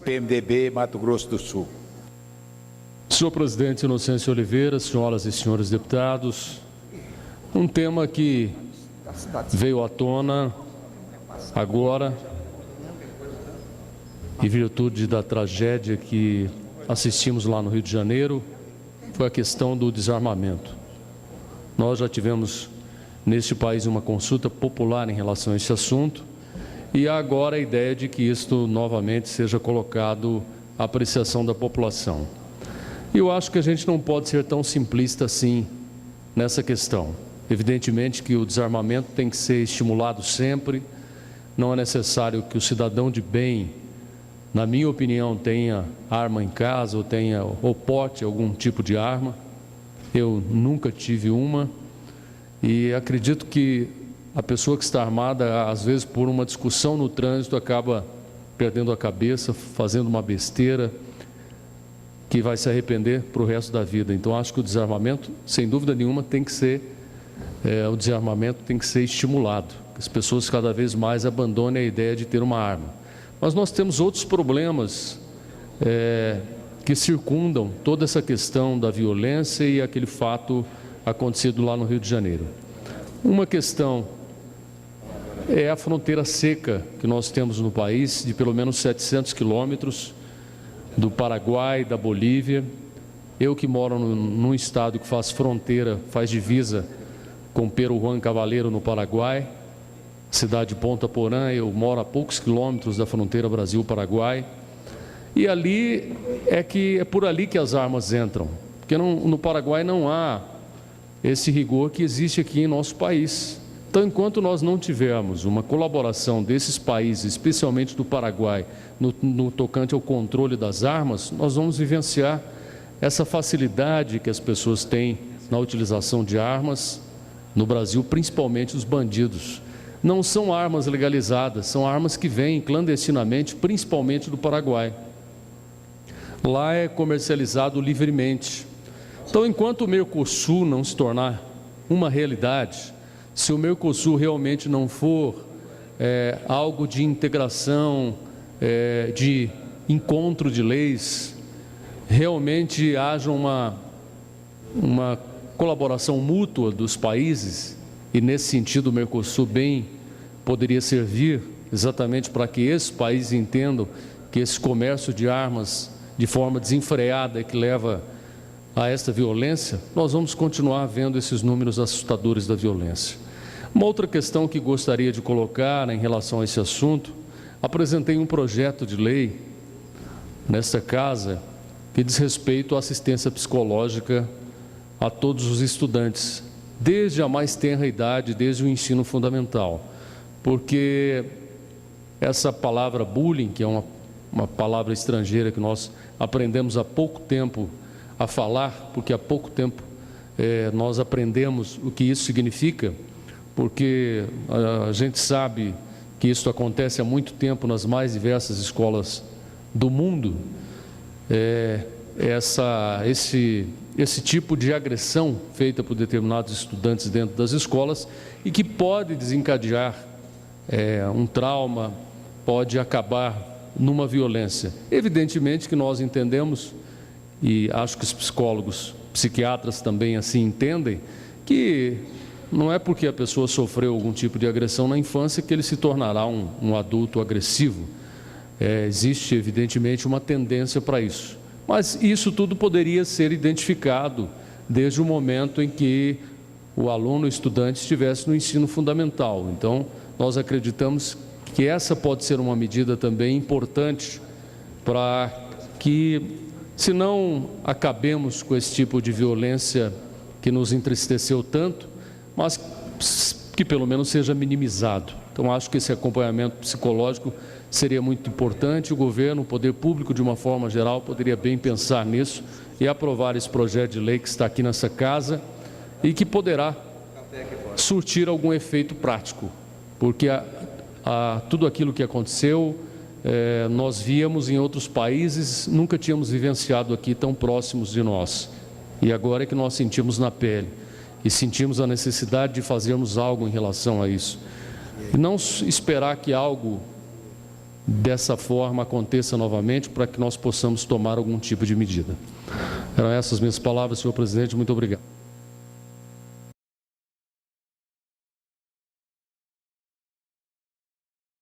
PMDB, Mato Grosso do Sul. Senhor presidente Inocêncio Oliveira, senhoras e senhores deputados, um tema que veio à tona agora, em virtude da tragédia que assistimos lá no Rio de Janeiro, foi a questão do desarmamento. Nós já tivemos neste país uma consulta popular em relação a esse assunto e há agora a ideia de que isto novamente seja colocado à apreciação da população. E eu acho que a gente não pode ser tão simplista assim nessa questão. Evidentemente que o desarmamento tem que ser estimulado sempre, não é necessário que o cidadão de bem, na minha opinião, tenha arma em casa ou porte algum tipo de arma. Eu nunca tive uma e acredito que a pessoa que está armada, às vezes por uma discussão no trânsito, acaba perdendo a cabeça, fazendo uma besteira que vai se arrepender para o resto da vida. Então, acho que o desarmamento, sem dúvida nenhuma, tem que ser, o desarmamento tem que ser estimulado, que as pessoas cada vez mais abandonem a ideia de ter uma arma. Mas nós temos outros problemas que circundam toda essa questão da violência e aquele fato acontecido lá no Rio de Janeiro. Uma questão é a fronteira seca que nós temos no país, de pelo menos 700 quilômetros, do Paraguai, da Bolívia. Eu que moro num estado que faz fronteira, faz divisa com Peruã Cavaleiro, no Paraguai, cidade de Ponta Porã, eu moro a poucos quilômetros da fronteira Brasil-Paraguai, e ali é por ali que as armas entram, porque no Paraguai não há esse rigor que existe aqui em nosso país. Então, enquanto nós não tivermos uma colaboração desses países, especialmente do Paraguai, no tocante ao controle das armas, nós vamos vivenciar essa facilidade que as pessoas têm na utilização de armas no Brasil, principalmente os bandidos. Não são armas legalizadas, são armas que vêm clandestinamente, principalmente do Paraguai. Lá é comercializado livremente. Então, enquanto o Mercosul não se tornar uma realidade, se o Mercosul realmente não for algo de integração, de encontro de leis, realmente haja uma colaboração mútua dos países, e nesse sentido o Mercosul bem poderia servir exatamente para que esses países entendam que esse comércio de armas de forma desenfreada é que leva a esta violência, nós vamos continuar vendo esses números assustadores da violência. Uma outra questão que gostaria de colocar em relação a esse assunto, apresentei um projeto de lei nesta casa que diz respeito à assistência psicológica a todos os estudantes, desde a mais tenra idade, desde o ensino fundamental, porque essa palavra bullying, que é uma palavra estrangeira que nós aprendemos há pouco tempo a falar, porque há pouco tempo nós aprendemos o que isso significa, porque a gente sabe que isso acontece há muito tempo nas mais diversas escolas do mundo, esse tipo de agressão feita por determinados estudantes dentro das escolas e que pode desencadear um trauma, pode acabar numa violência. Evidentemente que nós entendemos, e acho que os psicólogos, psiquiatras também assim entendem, que não é porque a pessoa sofreu algum tipo de agressão na infância que ele se tornará um adulto agressivo. Existe, evidentemente, uma tendência para isso. Mas isso tudo poderia ser identificado desde o momento em que o aluno, o estudante, estivesse no ensino fundamental. Então, nós acreditamos que essa pode ser uma medida também importante para que, se não acabemos com esse tipo de violência que nos entristeceu tanto, mas que pelo menos seja minimizado. Então, acho que esse acompanhamento psicológico seria muito importante. O governo, o poder público, de uma forma geral, poderia bem pensar nisso e aprovar esse projeto de lei que está aqui nessa casa e que poderá surtir algum efeito prático, porque tudo aquilo que aconteceu, nós víamos em outros países, nunca tínhamos vivenciado aqui tão próximos de nós. E agora é que nós sentimos na pele e sentimos a necessidade de fazermos algo em relação a isso. E não esperar que algo dessa forma aconteça novamente, para que nós possamos tomar algum tipo de medida. Eram essas minhas palavras, senhor presidente. Muito obrigado.